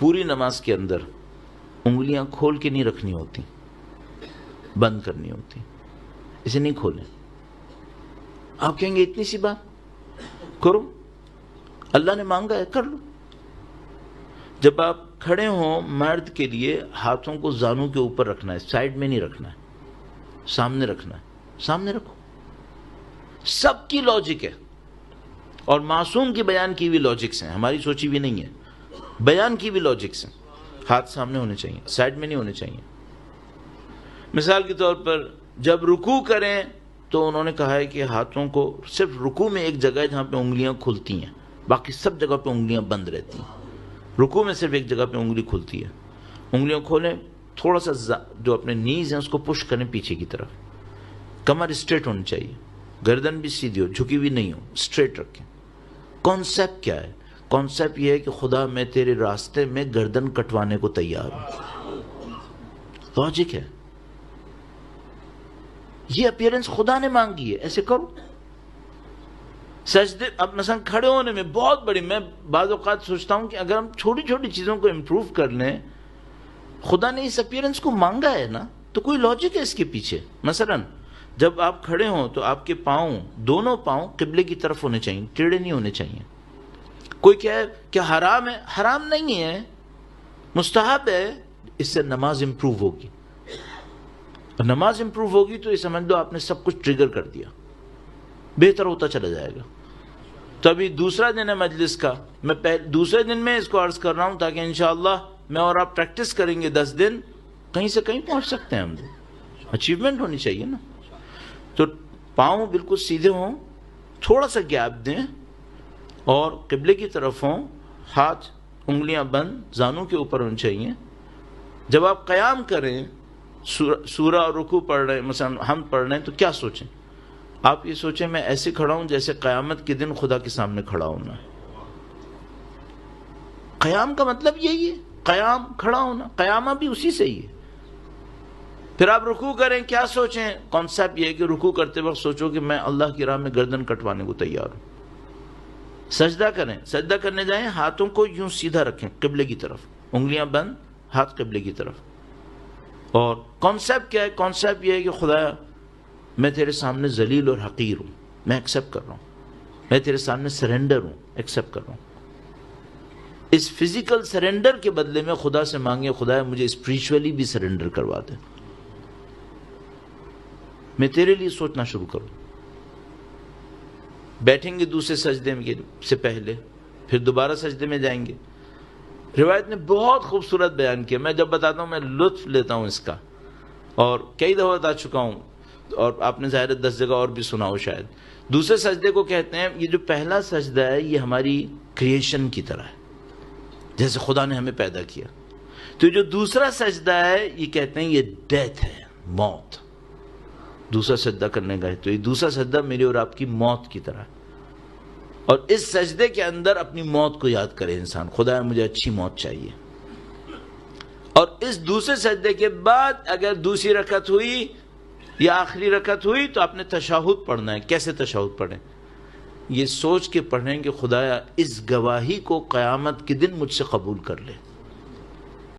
پوری نماز کے اندر انگلیاں کھول کے نہیں رکھنی ہوتی، بند کرنی ہوتی، اسے نہیں کھولیں۔ آپ کہیں گے اتنی سی بات کرو، اللہ نے مانگا ہے کر لو۔ جب آپ کھڑے ہوں مرد کے لیے ہاتھوں کو زانوں کے اوپر رکھنا ہے، سائڈ میں نہیں رکھنا ہے، سامنے رکھنا ہے، سامنے رکھو۔ سب کی لاجک ہے، اور معصوم کی بیان کی ہوئی لاجکس ہیں، ہماری سوچی بھی نہیں ہے، بیان کی بھی لاجکس ہیں۔ ہاتھ سامنے ہونے چاہیے، سائڈ میں نہیں ہونے چاہیے۔ مثال کے طور پر جب رکوع کریں تو انہوں نے کہا ہے کہ ہاتھوں کو صرف رکوع میں ایک جگہ ہے جہاں پہ انگلیاں کھلتی ہیں، باقی سب جگہ پہ انگلیاں بند رہتی ہیں۔ رکوع میں صرف ایک جگہ پہ انگلی کھلتی ہے، انگلیاں کھولیں، تھوڑا سا جو اپنے نیز ہیں اس کو پش کریں پیچھے کی طرف، کمر اسٹریٹ ہونی چاہیے، گردن بھی سیدھی ہو، جھکی بھی نہیں ہو، اسٹریٹ رکھیں۔ کانسیپٹ کیا ہے؟ کانسیپٹ یہ ہے کہ خدا میں تیرے راستے میں گردن کٹوانے کو تیار ہوں۔ لاجک ہے، یہ اپیرنس خدا نے مانگی ہے، ایسے کرو۔ سجدے اب مثلا کھڑے ہونے میں بہت بڑی، میں بعض اوقات سوچتا ہوں کہ اگر ہم چھوٹی چھوٹی چیزوں کو امپروو کر لیں، خدا نے اس اپیرنس کو مانگا ہے نا، تو کوئی لاجک ہے اس کے پیچھے۔ مثلا جب آپ کھڑے ہوں تو آپ کے پاؤں، دونوں پاؤں قبلے کی طرف ہونے چاہیے، ٹیڑھے نہیں ہونے چاہیے۔ کوئی کہے کہ حرام ہے، حرام نہیں ہے، مستحب ہے، اس سے نماز امپروو ہوگی۔ اور نماز امپروو ہوگی تو یہ سمجھ لو آپ نے سب کچھ ٹریگر کر دیا، بہتر ہوتا چلا جائے گا۔ تو ابھی دوسرا دن ہے مجلس کا، میں دوسرے دن میں اس کو عرض کر رہا ہوں تاکہ انشاءاللہ میں اور آپ پریکٹس کریں گے 10 دن، کہیں سے کہیں پہنچ سکتے ہیں ہم۔ اچیومنٹ ہونی چاہیے نا۔ تو پاؤں بالکل سیدھے ہوں، تھوڑا سا گیپ دیں اور قبلے کی طرف ہوں، ہاتھ انگلیاں بند زانوں کے اوپر ہونی چاہیے۔ جب آپ قیام کریں، سورہ اور رکوع پڑھ رہے ہیں، مثلا ہم پڑھ رہے ہیں، تو کیا سوچیں؟ آپ یہ سوچیں میں ایسے کھڑا ہوں جیسے قیامت کے دن خدا کے سامنے کھڑا ہونا ہے۔ قیام کا مطلب یہی ہے، قیام کھڑا ہونا، قیامہ بھی اسی سے ہی ہے۔ پھر آپ رکوع کریں، کیا سوچیں؟ کانسیپٹ یہ ہے کہ رکوع کرتے وقت سوچو کہ میں اللہ کی راہ میں گردن کٹوانے کو تیار ہوں۔ سجدہ کریں، سجدہ کرنے جائیں، ہاتھوں کو یوں سیدھا رکھیں قبلے کی طرف، انگلیاں بند، ہاتھ قبلے کی طرف۔ اور کانسیپٹ کیا ہے؟ کانسیپٹ یہ ہے کہ خدا میں تیرے سامنے ذلیل اور حقیر ہوں، میں ایکسیپٹ کر رہا ہوں، میں تیرے سامنے سرنڈر ہوں، ایکسیپٹ کر رہا ہوں۔ اس فزیکل سرنڈر کے بدلے میں خدا سے مانگے، خدا مجھے اسپریچولی بھی سرنڈر کروا دے، میں تیرے لیے سوچنا شروع کروں۔ بیٹھیں گے دوسرے سجدے سے پہلے، پھر دوبارہ سجدے میں جائیں گے۔ روایت نے بہت خوبصورت بیان کیا، میں جب بتاتا ہوں میں لطف لیتا ہوں اس کا، اور کئی دفعہ بتا چکا ہوں، اور آپ نے ظاہر 10 جگہ اور بھی سنا ہو شاید۔ دوسرے سجدے کو کہتے ہیں، یہ جو پہلا سجدہ ہے یہ ہماری کریشن کی طرح ہے، جیسے خدا نے ہمیں پیدا کیا۔ تو جو دوسرا سجدہ ہے یہ کہتے ہیں یہ ڈیتھ ہے، موت۔ دوسرا سجدہ کرنے گئے تو یہ دوسرا سجدہ میری اور آپ کی موت کی طرح ہے، اور اس سجدے کے اندر اپنی موت کو یاد کرے انسان، خدا مجھے اچھی موت چاہیے۔ اور اس دوسرے سجدے کے بعد اگر دوسری رکعت ہوئی یا آخری رکعت ہوئی تو آپ نے تشہد پڑھنا ہے۔ کیسے تشہد پڑھیں؟ یہ سوچ کے پڑھیں کہ خدایا اس گواہی کو قیامت کے دن مجھ سے قبول کر لے۔